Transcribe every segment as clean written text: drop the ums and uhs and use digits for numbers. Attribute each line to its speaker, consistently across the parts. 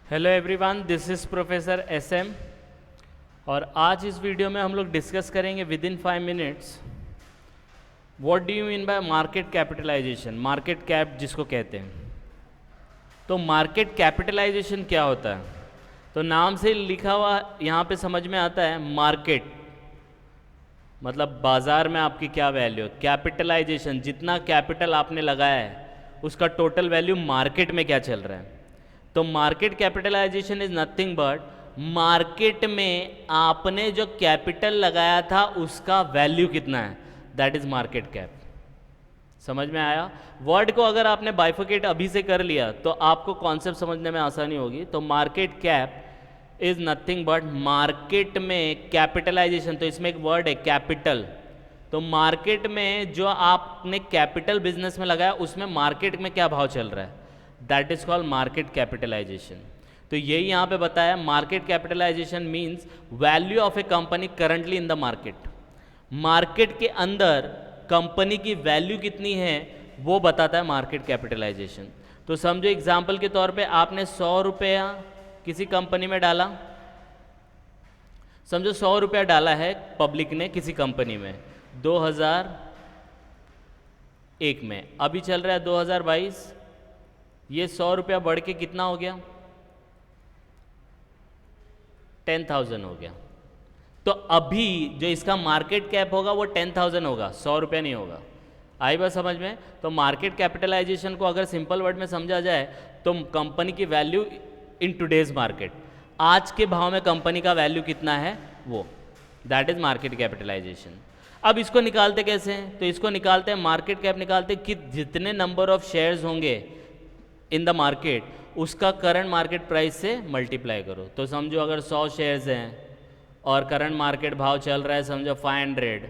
Speaker 1: Hello everyone, this is professor SM। और आज इस वीडियो में हम लोग डिस्कस करेंगे within 5 minutes what do you mean by market capitalisation, market cap जिसको कहते हैं। तो मार्केट कैपिटलाइजेशन क्या होता है? तो नाम से लिखा हुआ यहाँ पे समझ में आता है, मार्केट मतलब बाज़ार में आपकी क्या वैल्यू है। कैपिटलाइजेशन, जितना कैपिटल आपने लगाया है उसका टोटल वैल्यू मार्केट में क्या चल रहा है। तो market capitalisation is nothing but market में आपने जो कैपिटल लगाया था उसका वैल्यू कितना है, दैट इज मार्केट कैप। समझ में आया? वर्ड को अगर आपने बाइफिकेट अभी से कर लिया तो आपको कॉन्सेप्ट समझने में आसानी होगी। तो market cap is nothing but market में कैपिटलाइजेशन, तो इसमें एक वर्ड है कैपिटल। तो मार्केट में जो आपने कैपिटल बिजनेस में लगाया उसमें मार्केट में क्या भाव चल रहा है, that is called market capitalisation. तो यही यहाँ पे बताया, market capitalisation means value of a company currently in the market. Market के अंदर कंपनी की वैल्यू कितनी है वो बताता है मार्केट कैपिटलाइजेशन। तो समझो एग्जाम्पल के तौर पे आपने 100 रुपया किसी कंपनी में डाला, समझो 100 रुपया डाला है पब्लिक ने किसी कंपनी में 2001 में, अभी चल रहा है 2022, ये 100 रुपया बढ़ के कितना हो गया, 10,000 हो गया। तो अभी जो इसका मार्केट कैप होगा वो 10,000 होगा, 100 रुपया नहीं होगा। आई बात समझ में? तो मार्केट कैपिटलाइजेशन को अगर सिंपल वर्ड में समझा जाए तो कंपनी की वैल्यू इन टुडेज मार्केट, आज के भाव में कंपनी का वैल्यू कितना है वो, दैट इज मार्केट कैपिटलाइजेशन। अब इसको निकालते कैसे हैं? तो इसको निकालते हैं, मार्केट कैप निकालते हैं कि जितने नंबर ऑफ शेयर्स होंगे इन द मार्केट उसका करंट मार्केट प्राइस से मल्टीप्लाई करो। तो समझो अगर 100 शेयर्स हैं और करंट मार्केट भाव चल रहा है समझो 500,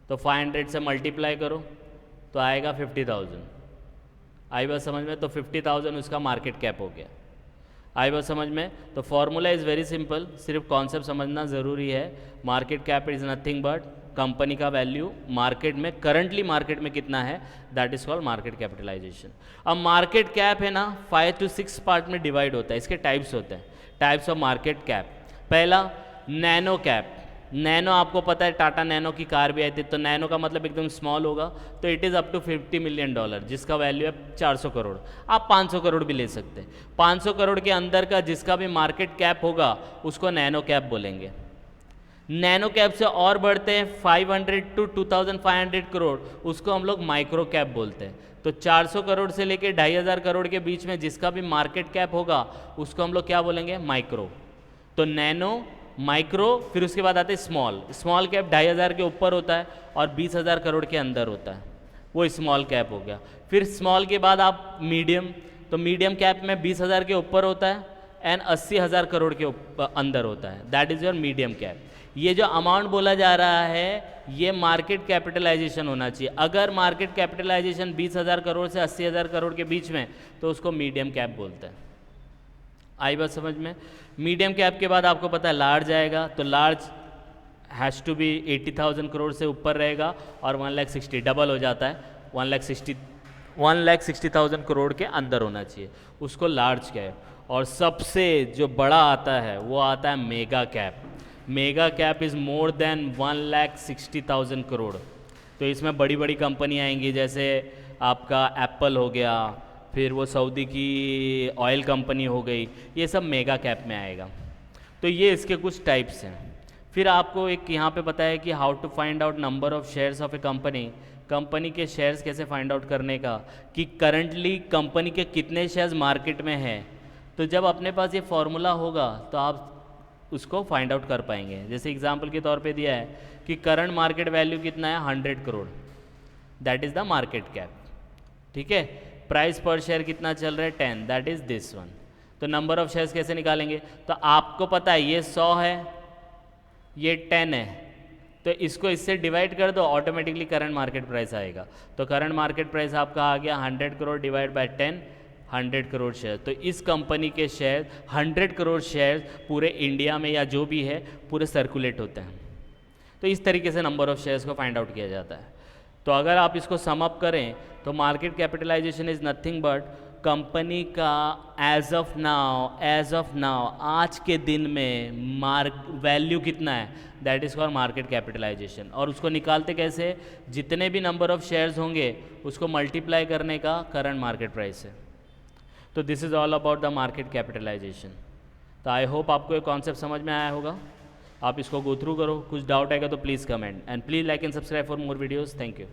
Speaker 1: तो 500 से मल्टीप्लाई करो तो आएगा 50,000। आई बात समझ में? तो 50,000 उसका मार्केट कैप हो गया। आई बात समझ में? तो फॉर्मूला इज़ वेरी सिंपल, सिर्फ कॉन्सेप्ट समझना ज़रूरी है। Market cap is nothing but company का वैल्यू मार्केट में, करंटली मार्केट में कितना है, that is called market capitalisation. अब मार्केट कैप है ना 5 to 6 पार्ट में डिवाइड होता है, इसके टाइप्स होते हैं, टाइप्स ऑफ मार्केट कैप। पहला नैनो कैप। नैनो आपको पता है, टाटा नैनो की कार भी आई थी, तो नैनो का मतलब एकदम स्मॉल होगा, तो it is up to $50 million जिसका वैल्यू है 400 करोड़। आप 500 करोड़ भी ले सकते हैं। 500 करोड़ के अंदर का जिसका भी मार्केट कैप होगा उसको नैनो कैप बोलेंगे। नैनो कैप से और बढ़ते हैं 500 to 2,500 करोड़, उसको हम लोग माइक्रो कैप बोलते हैं। तो 400 करोड़ से लेके 2,500 करोड़ के बीच में जिसका भी मार्केट कैप होगा उसको हम लोग क्या बोलेंगे, माइक्रो। तो नैनो, माइक्रो, फिर उसके बाद आते हैं स्मॉल। स्मॉल कैप 2,500 के ऊपर होता है और 20,000 करोड़ के अंदर होता है, वो स्मॉल कैप हो गया। फिर स्मॉल के बाद आप मीडियम, तो मीडियम कैप में 20,000 के ऊपर होता है एंड 80,000 करोड़ के अंदर होता है, that is your medium cap. ये जो अमाउंट बोला जा रहा है ये मार्केट कैपिटलाइजेशन होना चाहिए। अगर मार्केट कैपिटलाइजेशन 20,000 करोड़ से 80,000 करोड़ के बीच में तो उसको मीडियम कैप बोलते हैं। आई बात समझ में? मीडियम कैप के बाद आपको पता है लार्ज आएगा, तो large has to be 80,000 crore से ऊपर रहेगा और 1,60,000 डबल हो जाता है, 1,60,000 करोड़ के अंदर होना चाहिए, उसको लार्ज कैप। और सबसे जो बड़ा आता है वो आता है mega cap. Mega cap is more than 1,60,000 crore. तो इसमें बड़ी बड़ी कंपनी आएंगी, जैसे आपका एप्पल हो गया, फिर वो सऊदी की ऑयल कंपनी हो गई, ये सब मेगा कैप में आएगा। तो ये इसके कुछ टाइप्स हैं। फिर आपको एक यहाँ पे पता है कि how to find out number of shares of a company, company के शेयर्स कैसे फाइंड आउट करने का, कि करंटली कंपनी के कितने शेयर्स मार्केट में हैं। तो जब अपने पास ये फॉर्मूला होगा तो आप उसको फाइंड आउट कर पाएंगे। जैसे एग्जांपल के तौर पे दिया है कि करंट मार्केट वैल्यू कितना है 100 crore, that is the market cap. ठीक है, प्राइस पर शेयर कितना चल रहा है 10, दैट इज़ दिस वन। तो नंबर ऑफ शेयर्स कैसे निकालेंगे? तो आपको पता है ये 100 है, ये 10 है, तो इसको इससे डिवाइड कर दो, ऑटोमेटिकली करंट मार्केट प्राइस आएगा। तो करंट मार्केट प्राइस आपका आ गया 100 crore divide by 10, 100 crore share. तो इस कंपनी के शेयर 100 करोड़ शेयर पूरे इंडिया में या जो भी है पूरे सर्कुलेट होते हैं। तो इस तरीके से नंबर ऑफ शेयर्स को फाइंड आउट किया जाता है। तो अगर आप इसको सम अप करें तो market capitalisation is nothing but company का एज ऑफ नाउ आज के दिन में वैल्यू कितना है, that is called market capitalisation. और उसको निकालते कैसे, जितने भी नंबर ऑफ शेयर्स होंगे उसको मल्टीप्लाई करने का करंट मार्केट प्राइस है। तो this is all about the market capitalisation. तो आई होप आपको ये कॉन्सेप्ट समझ में आया होगा। आप इसको गो थ्रू करो, कुछ डाउट आएगा तो please comment, and please like and subscribe for more videos. Thank you.